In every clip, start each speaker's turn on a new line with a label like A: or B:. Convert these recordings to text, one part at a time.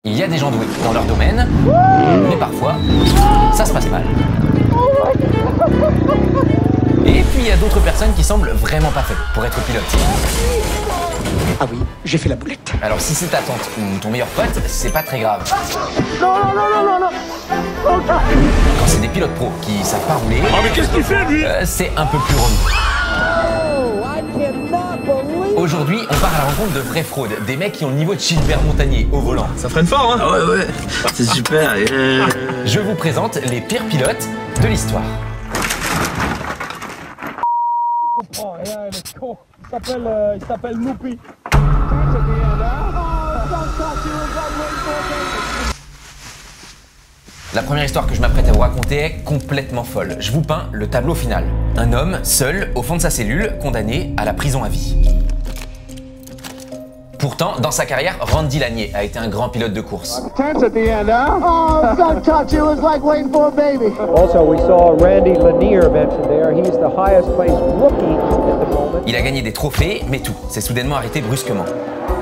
A: Il y a des gens doués dans leur domaine, mais parfois, ça se passe mal. Et puis il y a d'autres personnes qui semblent vraiment pas faites pour être pilote.
B: Ah oui, j'ai fait la boulette.
A: Alors si c'est ta tante ou ton meilleur pote, c'est pas très grave.
B: Non.
A: Quand c'est des pilotes pros qui savent pas rouler,
C: Ah mais qu'est-ce qu'il fait lui?
A: C'est un peu plus relou. Aujourd'hui, on part à la rencontre de vraies fraudes, des mecs qui ont le niveau de Gilbert Montagnier au volant.
C: Ça freine fort, hein?
D: Ah ouais, c'est super.
A: Je vous présente les pires pilotes de l'histoire.
E: Oh, yeah, il est con. Il s'appelle Noupi.
A: La première histoire que je m'apprête à vous raconter est complètement folle. Je vous peins le tableau final. Un homme, seul, au fond de sa cellule, condamné à la prison à vie. Pourtant, dans sa carrière, Randy Lanier a été un grand pilote de course.
E: Tense at the end, huh? Oh, don't touch. It was like waiting for a baby.
F: Also, we saw Randy Lanier mentioned there. He's the highest placed rookie at the moment.
A: Il a gagné des trophées, mais tout s'est soudainement arrêté brusquement.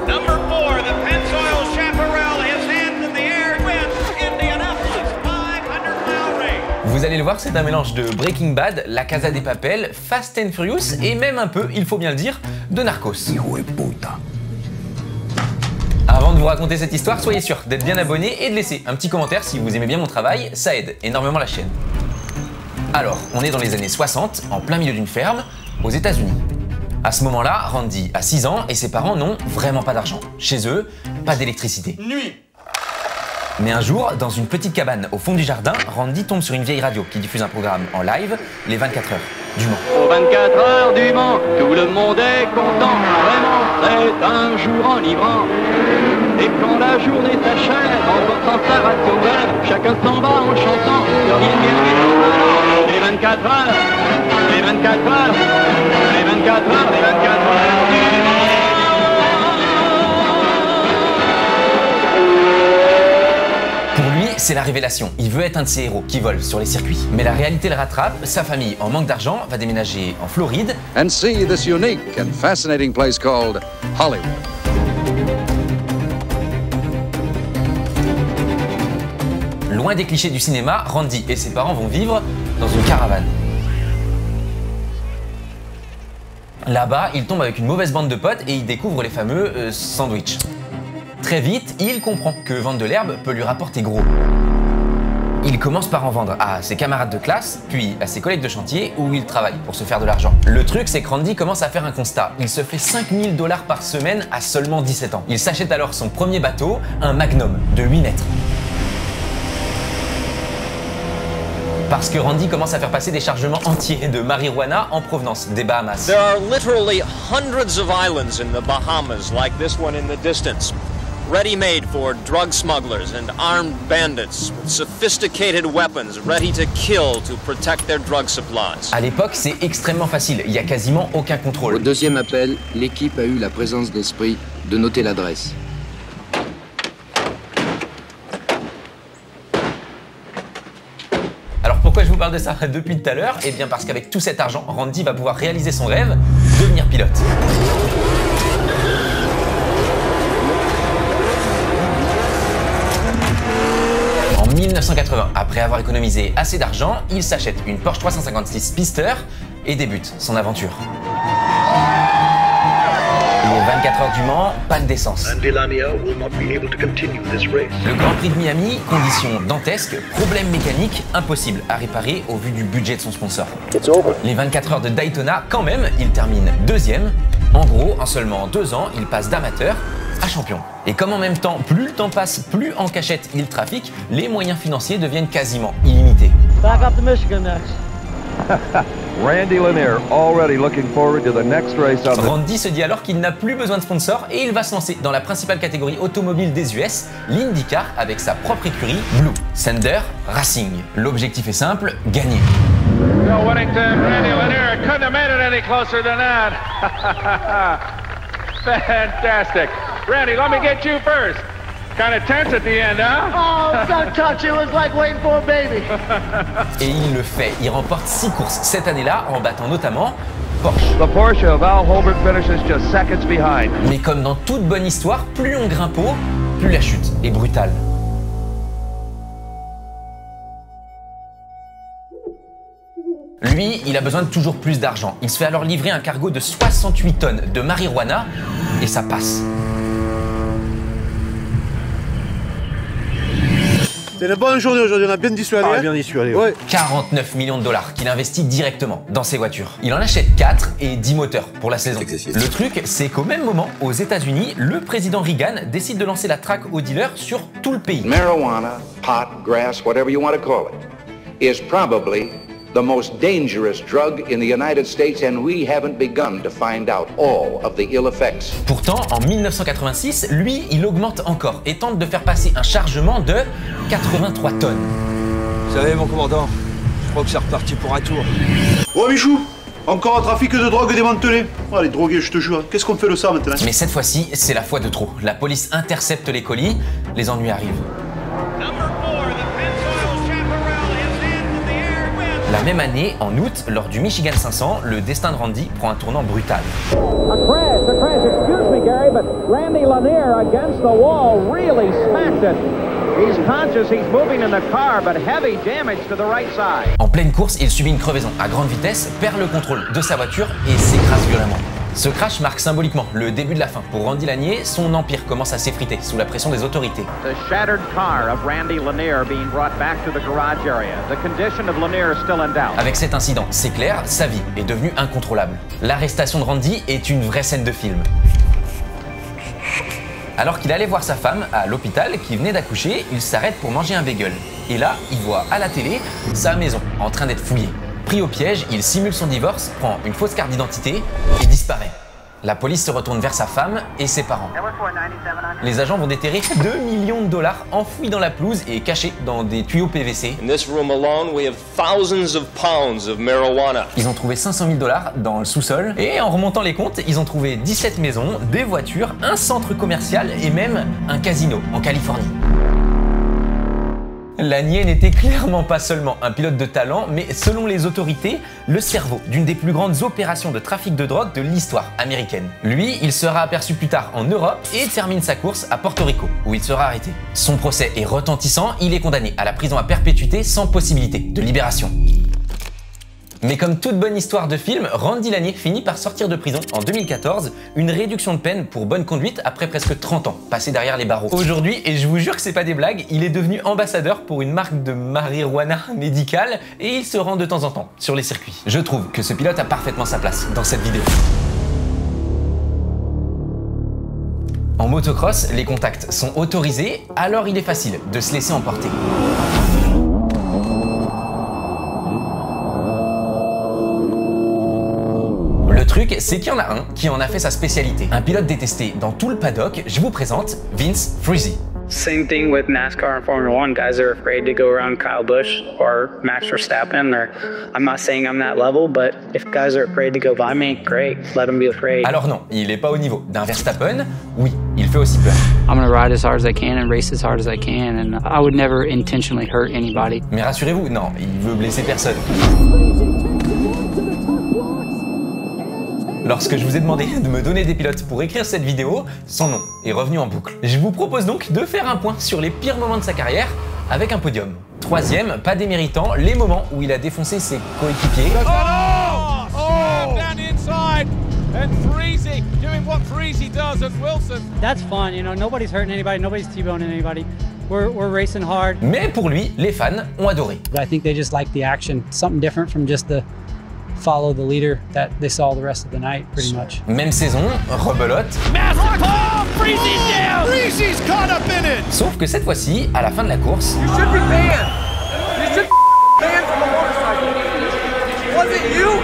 G: Number 4, the Pennzoil Chaparral, his hands in the air, wins Indianapolis 500-mile race.
A: Vous allez le voir, c'est un mélange de Breaking Bad, La Casa de Papel, Fast and Furious et même un peu, il faut bien le dire, de Narcos. Avant de vous raconter cette histoire, soyez sûr d'être bien abonné et de laisser un petit commentaire si vous aimez bien mon travail, ça aide énormément la chaîne. Alors, on est dans les années 60, en plein milieu d'une ferme, aux États-Unis. À ce moment-là, Randy a 6 ans et ses parents n'ont vraiment pas d'argent. Chez eux, pas d'électricité.
C: Nuit.
A: Mais un jour, dans une petite cabane au fond du jardin, Randy tombe sur une vieille radio qui diffuse un programme en live, les 24 heures du Mans.
H: Aux 24 heures du Mans, tout le monde est content, vraiment, c'est un jour enivrant. Et quand la journée s'achève, en portant sa radio web, chacun s'en va en chantant, de rien bien les 24 heures, les 24 heures, les 24 heures, les 24 heures du Mans.
A: Pour lui, c'est la révélation. Il veut être un de ces héros qui volent sur les circuits. Mais la réalité le rattrape, sa famille, en manque d'argent, va déménager en Floride.
I: And see this unique and fascinating place called Hollywood.
A: Loin des clichés du cinéma, Randy et ses parents vont vivre dans une caravane. Là-bas, il tombe avec une mauvaise bande de potes et il découvre les fameux sandwichs. Très vite, il comprend que vendre de l'herbe peut lui rapporter gros. Il commence par en vendre à ses camarades de classe, puis à ses collègues de chantier où il travaille pour se faire de l'argent. Le truc, c'est que Randy commence à faire un constat. Il se fait 5000 $ par semaine à seulement 17 ans. Il s'achète alors son premier bateau, un Magnum de 8 mètres. Parce que Randy commence à faire passer des chargements entiers de marijuana en provenance des Bahamas.
G: There are literally hundreds of islands in the Bahamas, like this one in the distance. Ready-made for drug smugglers and armed bandits with sophisticated weapons ready to kill to protect their drug supplies.
A: À l'époque, c'est extrêmement facile, il n'y a quasiment aucun
J: Au
A: contrôle.
J: deuxième appel, l'équipe a eu la présence d'esprit de noter l'adresse.
A: Alors pourquoi je vous parle de ça depuis tout à l'heure? Eh bien parce qu'avec tout cet argent, Randy va pouvoir réaliser son rêve, devenir pilote. En 1980, après avoir économisé assez d'argent, il s'achète une Porsche 356 Spister et débute son aventure. Les 24 heures du Mans, panne d'essence. Le Grand Prix de Miami, conditions dantesques, problème mécanique, impossible à réparer au vu du budget de son sponsor. Les 24 heures de Daytona, quand même, il termine deuxième. En gros, en seulement 2 ans, il passe d'amateur à champion. Et comme en même temps, plus le temps passe, plus en cachette il trafique, les moyens financiers deviennent quasiment illimités.
F: Back up to Michigan next.
K: Randy Lanier already looking forward to the next race on the...
A: Randy se dit alors qu'il n'a plus besoin de sponsor et il va se lancer dans la principale catégorie automobile des US, l'IndyCar, avec sa propre écurie Blue Thunder Racing. L'objectif est simple, gagner.
E: Bill Whittington, Randy Lanier couldn't have made it any closer than that. Fantastic. Randy, let me get you first. Kind of tense at the end, huh?
B: Oh, don't touch. It was like waiting for a baby.
A: Et il le fait. Il remporte 6 courses cette année-là en battant notamment Porsche.
K: The Porsche of Al Holbert finishes just seconds behind.
A: Mais comme dans toute bonne histoire, plus on grimpe haut, plus la chute est brutale. Lui, il a besoin de toujours plus d'argent. Il se fait alors livrer un cargo de 68 tonnes de marijuana et ça passe.
C: C'est une bonne journée aujourd'hui, on a bien dissuadé.
L: Ah, bien dissuadé. Ouais.
A: 49 millions de dollars qu'il investit directement dans ses voitures. Il en achète 4 et 10 moteurs pour la saison. Le truc, c'est qu'au même moment, aux États-Unis, le président Reagan décide de lancer la traque aux dealers sur tout le pays.
I: Marijuana, pot, grass, whatever you want to call it, is probably the most dangerous drug in the United States, and we haven't begun to find out all of the ill effects.
A: Pourtant, en 1986, lui, il augmente encore et tente de faire passer un chargement de 83 tonnes.
L: Vous savez, mon commandant, je crois que c'est reparti pour un tour.
C: Oh Michou, encore un trafic de drogue démantelé. Oh, les drogués, je te jure, qu'est-ce qu'on fait de ça maintenant?
A: Mais cette fois-ci, c'est la fois de trop. La police intercepte les colis, les ennuis arrivent. La même année, en août, lors du Michigan 500, le destin de Randy prend un tournant brutal.
F: A crash, excuse me Gary, but Randy Lanier against the wall really smacked it. He's conscious, he's moving in the car, but heavy damage to the right side.
A: En pleine course, il subit une crevaison à grande vitesse, perd le contrôle de sa voiture et s'écrase violemment. Ce crash marque symboliquement le début de la fin. Pour Randy Lanier, son empire commence à s'effriter sous la pression des autorités.
F: The shattered car of Randy Lanier being brought back to the garage area. The condition of Lanier is still in doubt.
A: Avec cet incident, c'est clair, sa vie est devenue incontrôlable. L'arrestation de Randy est une vraie scène de film. Alors qu'il allait voir sa femme à l'hôpital qui venait d'accoucher, il s'arrête pour manger un bagel. Et là, il voit à la télé sa maison en train d'être fouillée. Pris au piège, il simule son divorce, prend une fausse carte d'identité et disparaît. La police se retourne vers sa femme et ses parents. Les agents vont déterrer 2 millions de dollars enfouis dans la pelouse et cachés dans des tuyaux PVC.
G: In this room alone, we have thousands of pounds of marijuana.
A: Ils ont trouvé 500 000 dollars dans le sous-sol et en remontant les comptes, ils ont trouvé 17 maisons, des voitures, un centre commercial et même un casino en Californie. Lanier n'était clairement pas seulement un pilote de talent, mais selon les autorités, le cerveau d'une des plus grandes opérations de trafic de drogue de l'histoire américaine. Lui, il sera aperçu plus tard en Europe et termine sa course à Porto Rico, où il sera arrêté. Son procès est retentissant, il est condamné à la prison à perpétuité sans possibilité de libération. Mais comme toute bonne histoire de film, Randy Lanier finit par sortir de prison en 2014, une réduction de peine pour bonne conduite après presque 30 ans passé derrière les barreaux. Aujourd'hui, et je vous jure que c'est pas des blagues, il est devenu ambassadeur pour une marque de marijuana médicale et il se rend de temps en temps sur les circuits. Je trouve que ce pilote a parfaitement sa place dans cette vidéo. En motocross, les contacts sont autorisés, alors il est facile de se laisser emporter. Le truc, c'est qu'il y en a un qui en a fait sa spécialité. Un pilote détesté dans tout le paddock, je vous présente Vince Friese.
M: Same thing with NASCAR and Formula One. Guys are afraid to go around Kyle Busch or Max Verstappen. Or I'm not saying I'm that level, but if guys are afraid to go by me, great. Let them be afraid.
A: Alors non, il est pas au niveau d'un Verstappen. Oui, il fait aussi peur.
M: I'm gonna ride as hard as I can and race as hard as I can, and I would never intentionally hurt anybody.
A: Mais rassurez-vous, non, il veut blesser personne. Lorsque je vous ai demandé de me donner des pilotes pour écrire cette vidéo, son nom est revenu en boucle. Je vous propose donc de faire un point sur les pires moments de sa carrière avec un podium. Troisième, pas déméritant, les moments où il a défoncé ses coéquipiers.
N: And Friese doing what Friese does at Wilson.
O: That's fun, you know, nobody's hurting anybody, nobody's T-boning anybody. We're racing hard.
A: Mais pour lui, les fans ont adoré.
O: I think they just like the action, something different from just the follow the leader that they saw the rest of the night, pretty much.
A: Même saison, rebelote.
N: Friese's down! Friese's caught up in it!
A: Sauf que cette fois-ci, à la fin de la course,
N: You should be banned! You should be banned from the motorcycle! Was it you?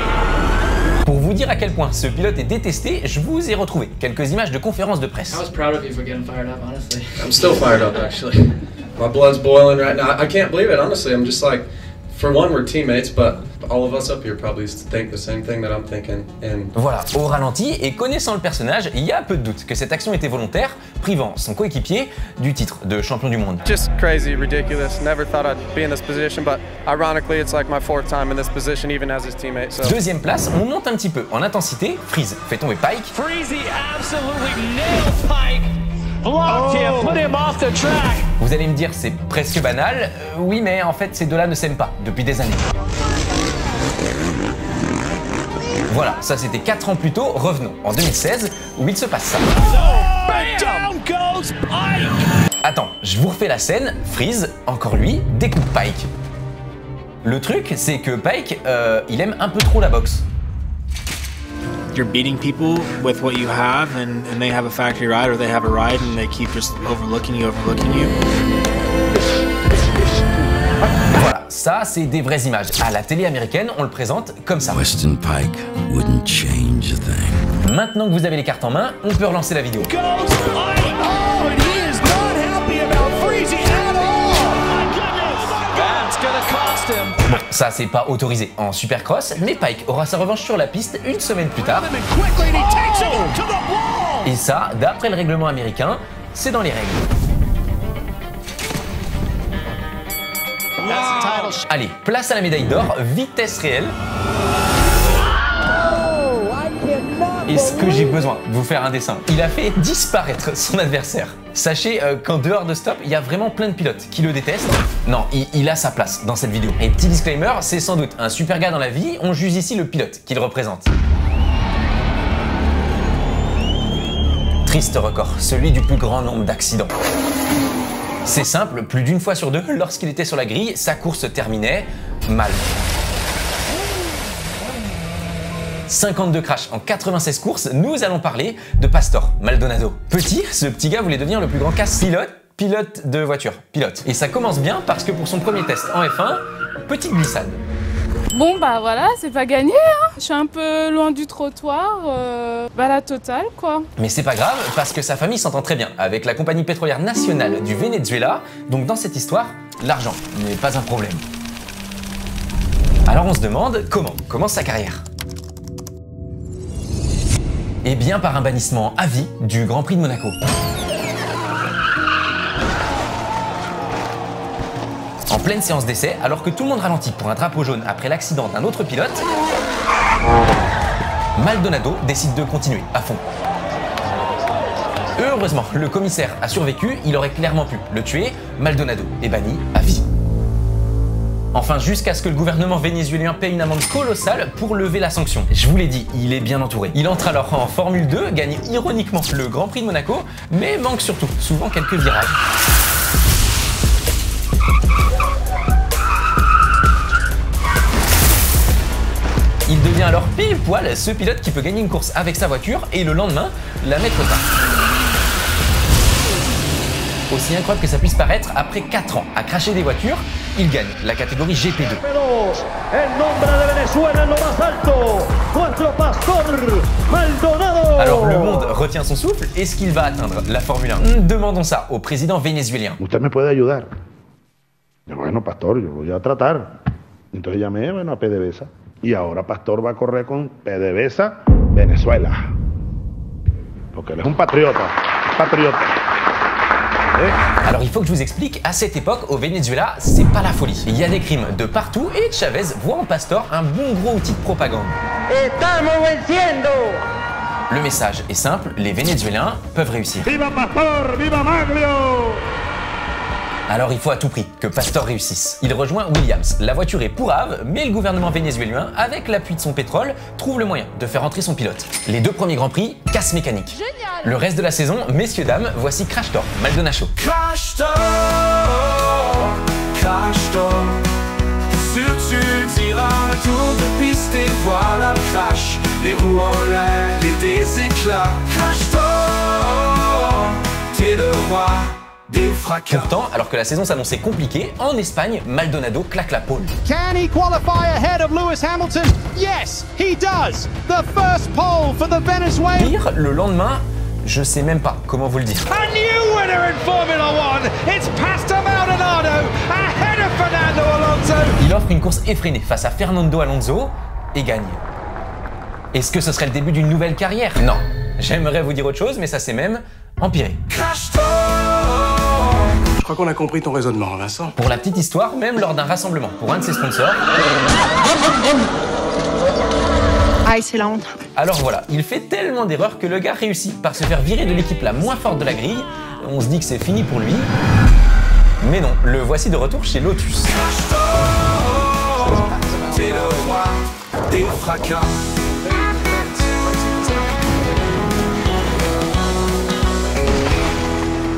A: Pour vous dire à quel point ce pilote est détesté, je vous ai retrouvé quelques images de conférences de presse.
P: I was proud of you for getting fired up, honestly.
Q: I'm still fired up, actually. My blood's boiling right now. I can't believe it, honestly. I'm just like, for one, we're teammates, but all of us up here probably think the same thing that I'm thinking. And
A: voilà, au ralenti et connaissant le personnage, il y a peu de doute que cette action était volontaire, privant son coéquipier du titre de champion du monde.
R: Just crazy, ridiculous. Never thought I'd be in this position, but ironically, it's like my fourth time in this position, even as his teammate. So.
A: Deuxième place, on monte un petit peu en intensité. Friese fait tomber Pike.
N: Friese absolutely nails Pike.
A: Vous allez me dire, c'est presque banal. Oui, mais en fait, ces deux-là ne s'aiment pas depuis des années. Voilà, ça c'était 4 ans plus tôt. Revenons en 2016, où il se passe ça. Attends, je vous refais la scène. Freeze, encore lui, découpe Pike. Le truc, c'est que Pike, il aime un peu trop la boxe.
S: You're beating people with what you have, and they have a factory ride, or they have a ride, and they keep just overlooking you.
A: Voilà, ça c'est des vraies images. À la télé américaine, on le présente comme ça.
T: Weston Pike wouldn't change a thing.
A: Maintenant que vous avez les cartes en main, on peut relancer la vidéo. Bon, ça c'est pas autorisé en Supercross, mais Pike aura sa revanche sur la piste une semaine plus tard. Et ça, d'après le règlement américain, c'est dans les règles. Allez, place à la médaille d'or, vitesse réelle. Est-ce que j'ai besoin de vous faire un dessin? Il a fait disparaître son adversaire. Sachez qu'en dehors de stop, il y a vraiment plein de pilotes qui le détestent. Non, il a sa place dans cette vidéo. Et petit disclaimer, c'est sans doute un super gars dans la vie, on juge ici le pilote qu'il représente. Triste record, celui du plus grand nombre d'accidents. C'est simple, plus d'une fois sur deux, lorsqu'il était sur la grille, sa course se terminait mal. 52 crashs en 96 courses, nous allons parler de Pastor Maldonado. Petit, ce petit gars voulait devenir le plus grand pilote de voiture. Et ça commence bien parce que pour son premier test en F1, petite glissade.
U: Bon bah voilà, c'est pas gagné, hein. Je suis un peu loin du trottoir, la totale quoi.
A: Mais c'est pas grave parce que sa famille s'entend très bien avec la compagnie pétrolière nationale du Venezuela, donc dans cette histoire, l'argent n'est pas un problème. Alors on se demande comment commence sa carrière. Eh bien par un bannissement à vie du Grand Prix de Monaco. En pleine séance d'essai, alors que tout le monde ralentit pour un drapeau jaune après l'accident d'un autre pilote, Maldonado décide de continuer à fond. Heureusement, le commissaire a survécu, il aurait clairement pu le tuer. Maldonado est banni à vie. Enfin, jusqu'à ce que le gouvernement vénézuélien paie une amende colossale pour lever la sanction. Je vous l'ai dit, il est bien entouré. Il entre alors en Formule 2, gagne ironiquement le Grand Prix de Monaco, mais manque surtout souvent quelques virages. Il devient alors pile poil ce pilote qui peut gagner une course avec sa voiture et le lendemain la mettre au tas. Aussi incroyable que ça puisse paraître, après 4 ans à cracher des voitures, il gagne la catégorie GP2. Alors le monde retient son souffle, est-ce qu'il va atteindre la Formule 1? Demandons ça au président vénézuélien.
V: Usted me puede ayudar. Bueno, Pastor, yo voy a tratar. Entonces llamé, a PDVSA. Y ahora Pastor va a correr con PDVSA Venezuela. Porque él es un patriota.
A: Alors il faut que je vous explique, à cette époque, au Venezuela, c'est pas la folie. Il y a des crimes de partout et Chavez voit en Pastor un bon gros outil de propagande. Le message est simple, les Vénézuéliens peuvent réussir.
V: Viva Pastor, viva Maglio!
A: Alors il faut à tout prix que Pastor réussisse. Il rejoint Williams. La voiture est pourrave, mais le gouvernement vénézuélien, avec l'appui de son pétrole, trouve le moyen de faire entrer son pilote. Les 2 premiers Grands Prix, casse mécanique. Génial. Le reste de la saison, messieurs, dames, voici Crash Door, Maldonado.
W: Crash Door, tu diras un tour de piste et voilà le crash. Les roues en l'air, des éclats. Crash Door, t'es le roi.
A: Pourtant, alors que la saison s'annonçait compliquée, en Espagne, Maldonado claque la pole.
F: Can he qualify ahead of Lewis Hamilton? Yes, he does. The first pole for the Venezuelan.
A: Pire, le lendemain, je sais même pas comment vous le dire.
F: A new winner in Formula One. It's Pastor Maldonado ahead of Fernando Alonso.
A: Il offre une course effrénée face à Fernando Alonso et gagne. Est-ce que ce serait le début d'une nouvelle carrière? Non. J'aimerais vous dire autre chose, mais ça s'est même empiré.
W: Je crois qu'on a compris ton raisonnement, Vincent.
A: Pour la petite histoire, même lors d'un rassemblement pour un de ses sponsors...
X: Aïe, c'est la honte.
A: Alors voilà, il fait tellement d'erreurs que le gars réussit par se faire virer de l'équipe la moins forte de la grille, on se dit que c'est fini pour lui. Mais non, le voici de retour chez Lotus.
W: T'es le roi des fracas.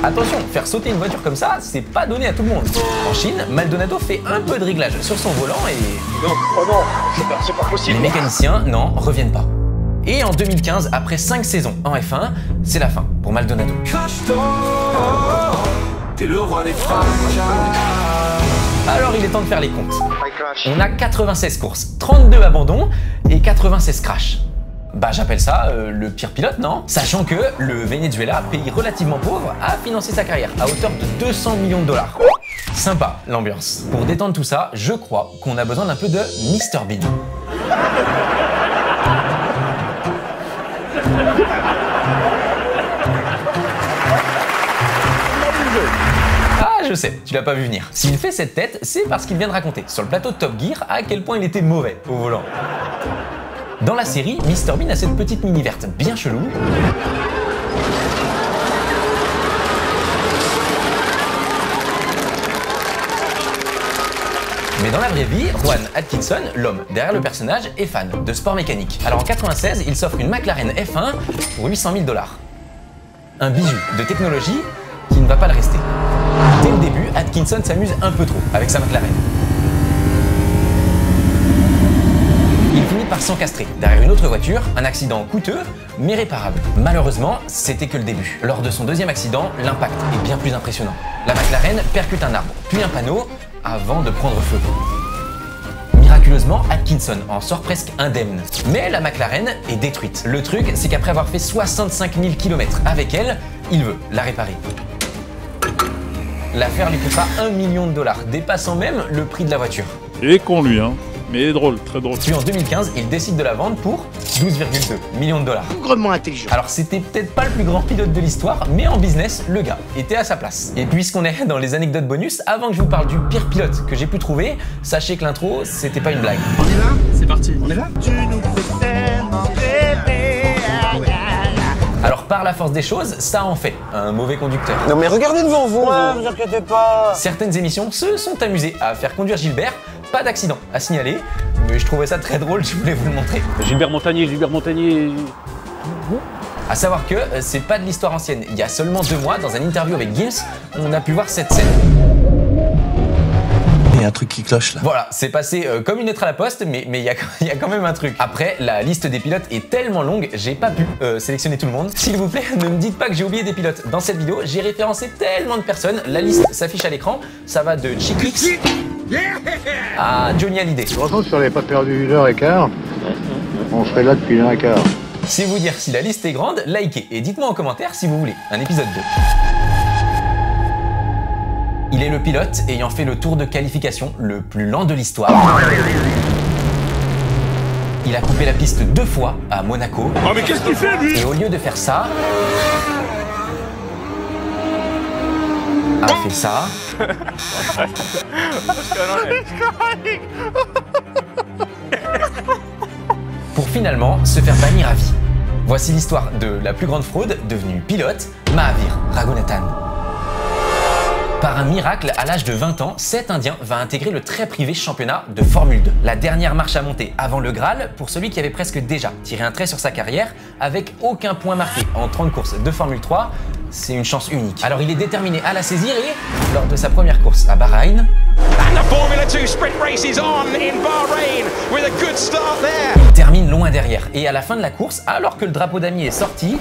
A: Attention, faire sauter une voiture comme ça, c'est pas donné à tout le monde. En Chine, Maldonado fait un peu de réglage sur son volant et...
D: Non, oh non, c'est pas possible.
A: Les mécaniciens n'en reviennent pas. Et en 2015, après 5 saisons en F1, c'est la fin pour Maldonado.
W: T'es le roi des fracas.
A: Alors il est temps de faire les comptes. On a 96 courses, 32 abandons et 96 crashs. Bah j'appelle ça le pire pilote, non? Sachant que le Venezuela, pays relativement pauvre, a financé sa carrière à hauteur de 200 millions de dollars. Sympa l'ambiance. Pour détendre tout ça, je crois qu'on a besoin d'un peu de Mr Bean. Ah, je sais, tu l'as pas vu venir. S'il fait cette tête, c'est parce qu'il vient de raconter sur le plateau de Top Gear à quel point il était mauvais au volant. Dans la série, Mr Bean a cette petite mini verte bien chelou. Mais dans la vraie vie, Rowan Atkinson, l'homme derrière le personnage, est fan de sport mécanique. Alors en 96, il s'offre une McLaren F1 pour 800 000 $. Un bijou de technologie qui ne va pas le rester. Dès le début, Atkinson s'amuse un peu trop avec sa McLaren. Il finit par s'encastrer derrière une autre voiture, un accident coûteux mais réparable. Malheureusement, c'était que le début. Lors de son deuxième accident, l'impact est bien plus impressionnant. La McLaren percute un arbre, puis un panneau, avant de prendre feu. Miraculeusement, Atkinson en sort presque indemne. Mais la McLaren est détruite. Le truc, c'est qu'après avoir fait 65 000 km avec elle, il veut la réparer. L'affaire lui coûtera 1 million $, dépassant même le prix de la voiture.
E: Il est con lui, hein. Mais il est drôle, très drôle.
A: Puis en 2015, il décide de la vendre pour 12,2 millions $.
B: Bougrement intelligent.
A: Alors c'était peut-être pas le plus grand pilote de l'histoire, mais en business, le gars était à sa place. Et puisqu'on est dans les anecdotes bonus, avant que je vous parle du pire pilote que j'ai pu trouver, sachez que l'intro, c'était pas une blague.
B: On est là?
N: C'est parti.
B: On est là? Tu nous fais tellement rêver.
A: Alors par la force des choses, ça en fait un mauvais conducteur.
D: Non mais regardez devant vous. Ouais, vous inquiétez pas.
A: Certaines émissions se sont amusées à faire conduire Gilbert. Pas d'accident à signaler, mais je trouvais ça très drôle, je voulais vous le montrer.
E: Gilbert Montagnier.
A: À savoir que c'est pas de l'histoire ancienne. Il y a seulement 2 mois, dans un interview avec Gims, on a pu voir cette scène.
D: Il y a un truc qui cloche là.
A: Voilà, c'est passé comme une lettre à la poste, mais il y a quand même un truc. Après, la liste des pilotes est tellement longue, j'ai pas pu sélectionner tout le monde. S'il vous plaît, ne me dites pas que j'ai oublié des pilotes. Dans cette vidéo, j'ai référencé tellement de personnes. La liste s'affiche à l'écran. Ça va de Chickix à Johnny Hallyday.
V: Heureusement que si on n'avait pas perdu 1h15, on serait là depuis 1h15.
A: C'est vous dire si la liste est grande, likez et dites-moi en commentaire si vous voulez un épisode 2. Il est le pilote ayant fait le tour de qualification le plus lent de l'histoire. Il a coupé la piste 2 fois à Monaco.
E: Oh mais qu'est-ce qu'il fait lui?
A: Et au lieu de faire ça, a fait ça. Pour finalement se faire bannir à vie. Voici l'histoire de la plus grande fraude devenue pilote, Mahavir Raghunathan. Par un miracle, à l'âge de 20 ans, cet Indien va intégrer le très privé championnat de Formule 2. La dernière marche à monter avant le Graal pour celui qui avait presque déjà tiré un trait sur sa carrière avec aucun point marqué en 30 courses de Formule 3. C'est une chance unique. Alors il est déterminé à la saisir et, lors de sa première course à Bahreïn, il termine loin derrière. Et à la fin de la course, alors que le drapeau damier est sorti,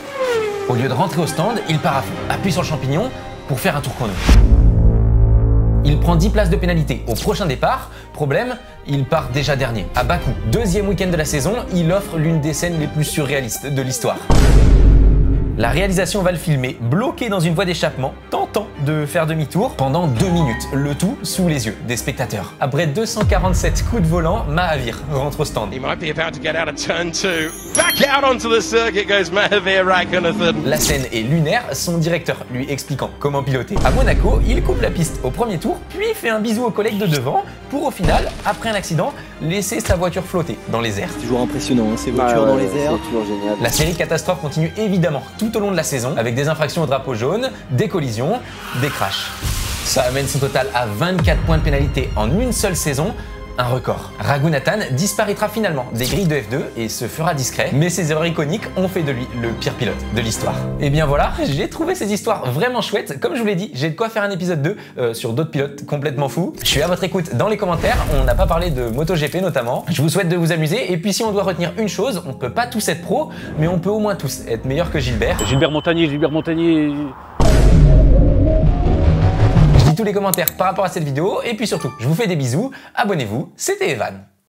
A: au lieu de rentrer au stand, il part à fond, appuie sur le champignon pour faire un tour chrono. Il prend 10 places de pénalité au prochain départ. Problème, il part déjà dernier. À Bakou, deuxième week-end de la saison, il offre l'une des scènes les plus surréalistes de l'histoire. La réalisation va le filmer bloqué dans une voie d'échappement, tentant temps de faire demi-tour pendant 2 minutes, le tout sous les yeux des spectateurs. Après 247 coups de volant, Mahavir rentre au stand.
H: He might be about to get out of turn 2. Back out onto the circuit goes Mahavir Raghunathan.
A: La scène est lunaire, son directeur lui expliquant comment piloter. À Monaco, il coupe la piste au premier tour, puis fait un bisou aux collègues de devant pour au final, après un accident, laisser sa voiture flotter dans les airs.
I: C'est toujours impressionnant, hein, ces voitures dans les airs.
J: C'est toujours génial.
A: La série catastrophe continue évidemment tout au long de la saison avec des infractions au drapeau jaune, des collisions, des crashs. Ça amène son total à 24 points de pénalité en une seule saison. Un record. Raghunathan disparaîtra finalement des grilles de F2 et se fera discret, mais ses erreurs iconiques ont fait de lui le pire pilote de l'histoire. Et bien voilà, j'ai trouvé ces histoires vraiment chouettes. Comme je vous l'ai dit, j'ai de quoi faire un épisode 2 sur d'autres pilotes complètement fous. Je suis à votre écoute dans les commentaires, on n'a pas parlé de MotoGP notamment. Je vous souhaite de vous amuser, et puis si on doit retenir une chose, on peut pas tous être pro, mais on peut au moins tous être meilleurs que Gilbert.
E: Gilbert Montagnier.
A: Je lis tous les commentaires par rapport à cette vidéo, et puis surtout, je vous fais des bisous, abonnez-vous, c'était Evan.